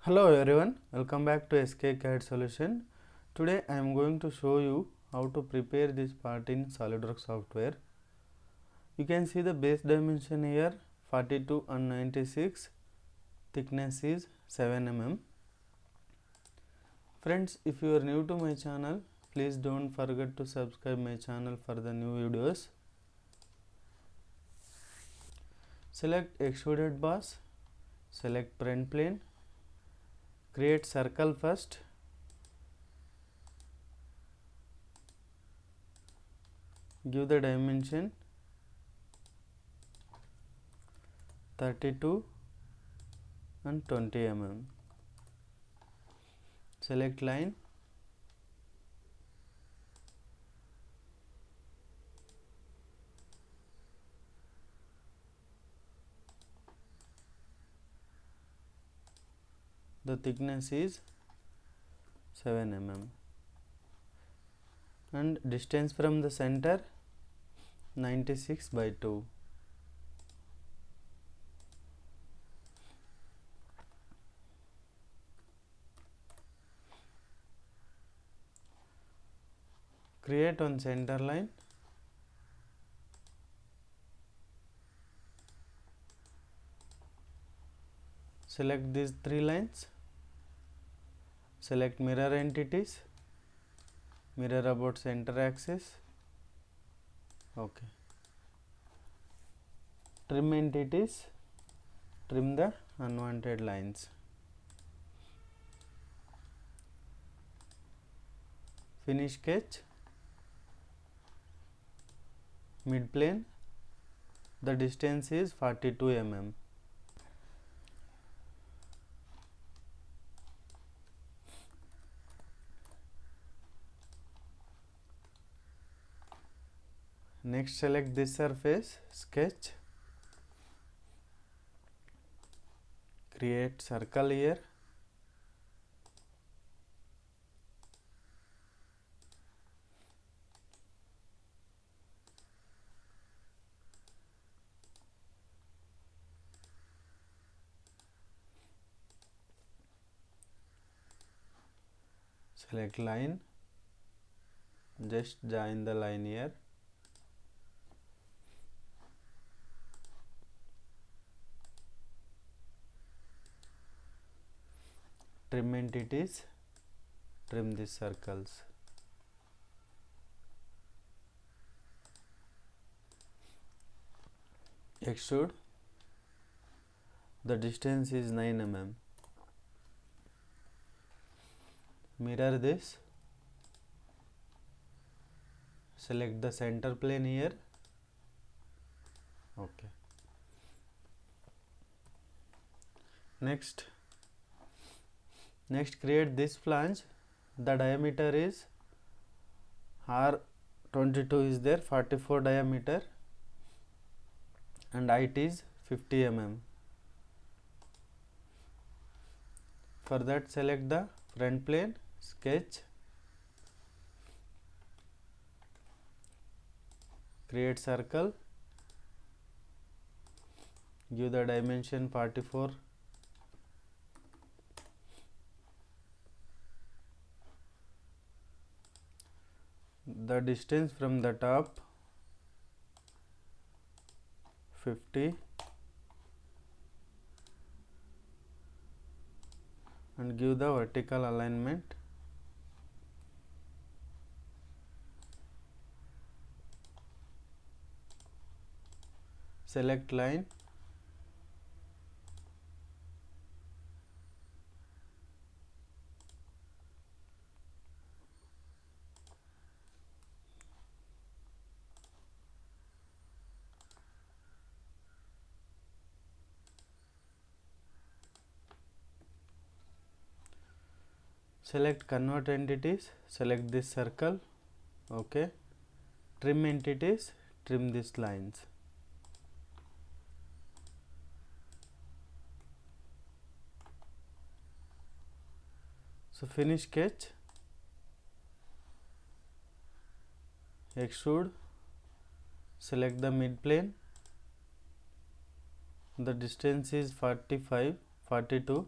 Hello everyone, welcome back to SK CAD Solution. Today I am going to show you how to prepare this part in SolidWorks software. You can see the base dimension here 42 and 96, thickness is 7 mm. Friends, if you are new to my channel, please don't forget to subscribe my channel for the new videos. Select extruded boss, select front plane, create circle first. Give the dimension 32 and 20 mm. Select line. The thickness is 7 mm and distance from the center 96 by 2. Create one center line. Select these three lines. Select mirror entities. Mirror about center axis. Okay. Trim entities. Trim the unwanted lines. Finish sketch. Mid plane. The distance is 42 mm. Next, select this surface, sketch, create circle here, select line, just join the line here. Trim entities, trim these circles. Extrude, the distance is 9 mm. Mirror this, select the center plane here. Okay. Next create this flange. The diameter is R22 is there, 44 diameter, and height is 50 mm. For that, select the front plane, sketch, create circle, give the dimension 44. The distance from the top 50 and give the vertical alignment. Select line, select convert entities, select this circle. Okay. Trim entities, trim these lines. So finish sketch, extrude, select the mid plane, the distance is 42,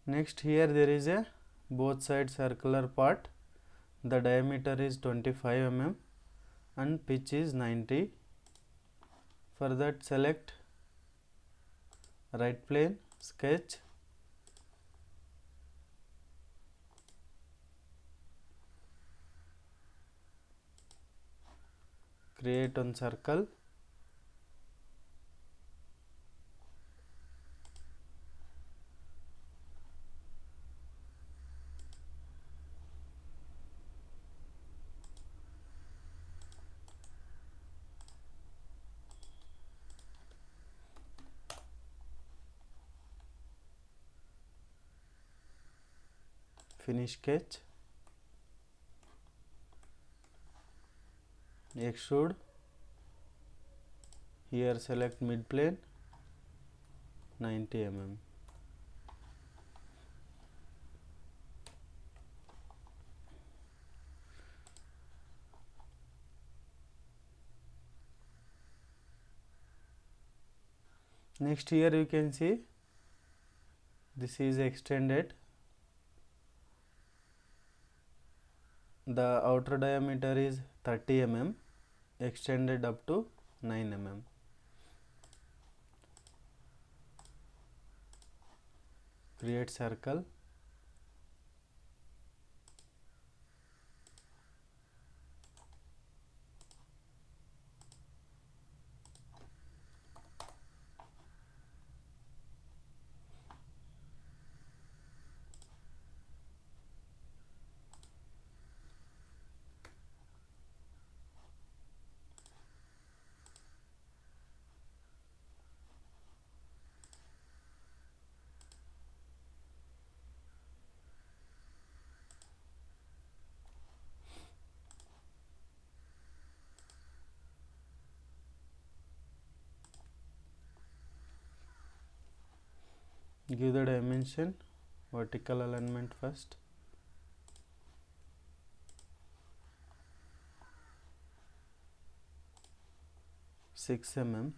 Next here there is a both side circular part. The diameter is 25 mm and pitch is 90. For that select right plane, sketch, create one circle, finish sketch, extrude, here select mid plane 90 mm. Next here you can see this is extended. The outer diameter is 30 mm, extended up to 9 mm. Create circle, give the dimension, vertical alignment first, six mm,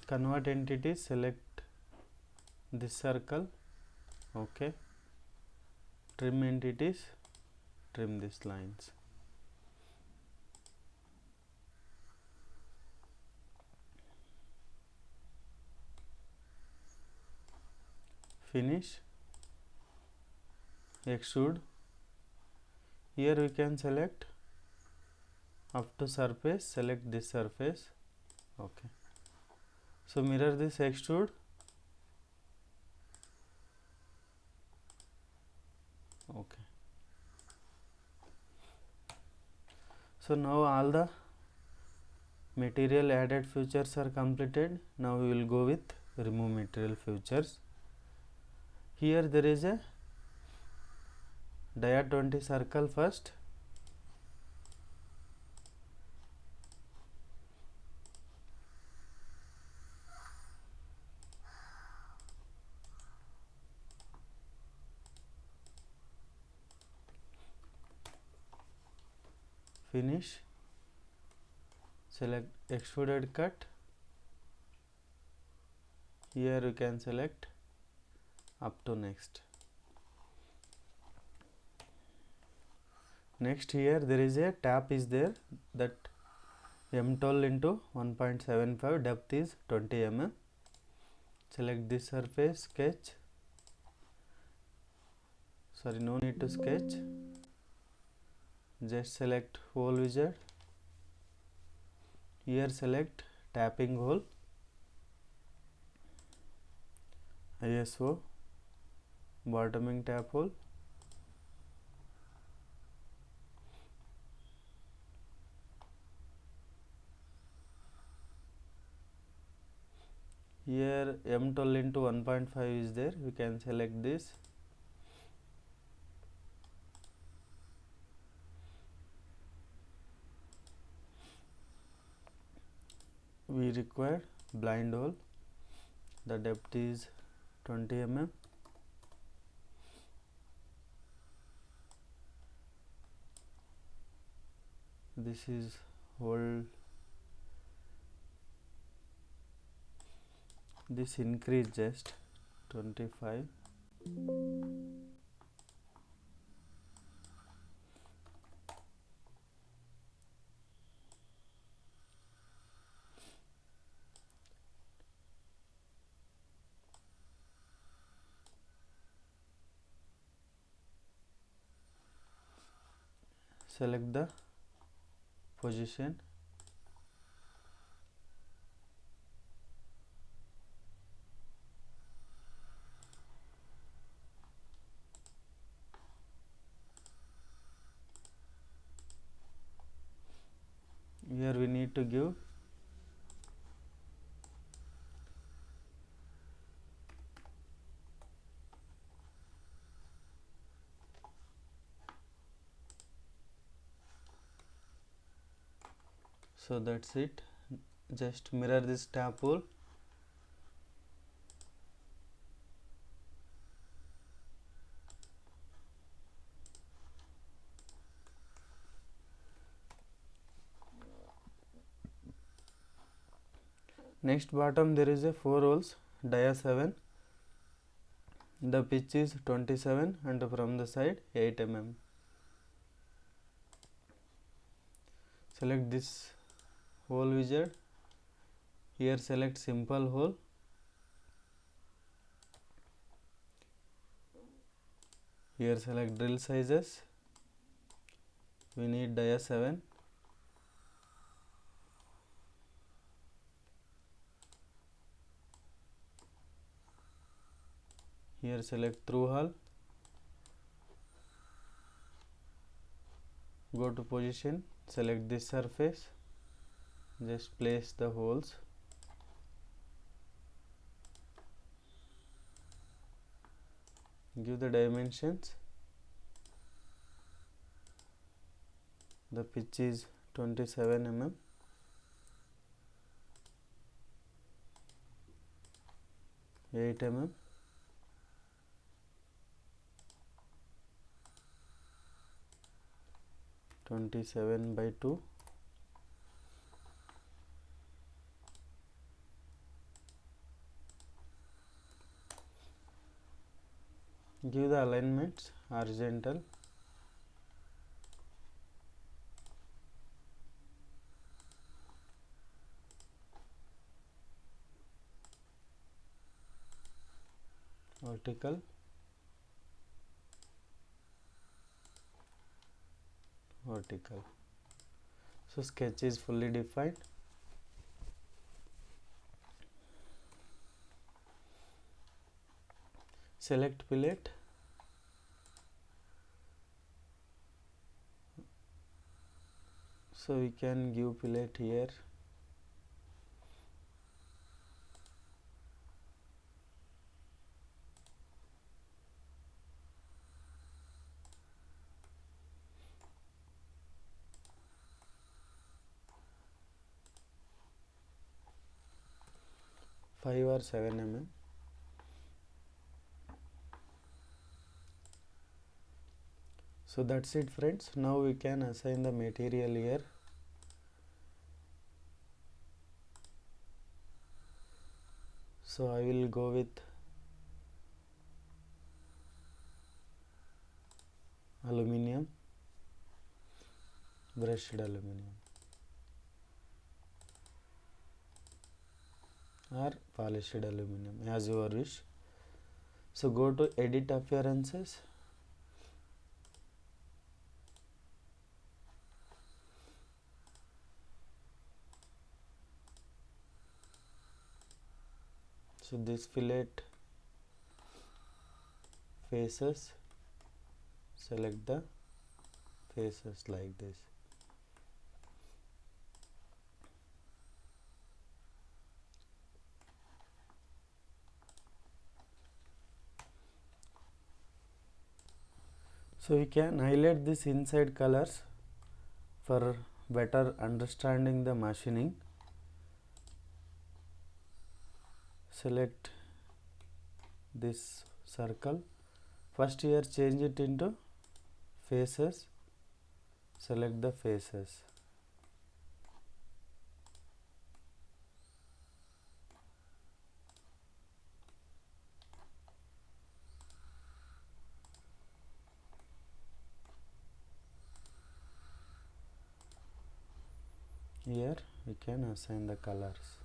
convert entities, select this circle, okay, trim entities, trim these lines. Finish, extrude, here we can select up to surface, select this surface, okay. So mirror this extrude, okay. So now all the material added features are completed. Now we will go with remove material features. Here there is a dia 20 circle first, finish, select extruded cut, here you can select up to next. Next here there is a tap is there, that M12 into 1.75, depth is 20 mm. Select this surface, sketch, sorry no need to sketch, just select hole wizard, here select tapping hole, ISO, bottoming tap hole, here M12 into 1.5 is there, we can select this, we require blind hole, the depth is 20 mm, this is hold, this increase just 25. Select the position, here we need to give so that's it. Just mirror this tap hole. Next bottom there is a 4 holes, dia 7, the pitch is 27 and from the side 8 mm. Select this hole wizard, here select simple hole, here select drill sizes, we need dia 7, here select through hole, go to position, select this surface, just place the holes, give the dimensions, the pitch is 27 mm, eight mm, 27 by 2, give the alignments horizontal, vertical, vertical. So sketch is fully defined. Select fillet, so we can give fillet here, five or 7 mm. So that's it friends. Now we can assign the material here. So I will go with aluminium, brushed aluminium or polished aluminium as your wish. So go to edit appearances, so this fillet faces, select the faces like this. So we can highlight this inside colors for better understanding the machining. Select this circle, first here change it into faces, select the faces, Here we can assign the colors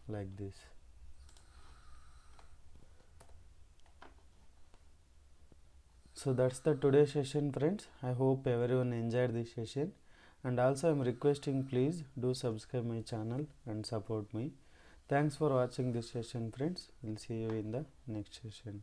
like this. So that's the today's session, friends. I hope everyone enjoyed this session, and also I'm requesting, please do subscribe my channel and support me. Thanks for watching this session, friends. We'll see you in the next session.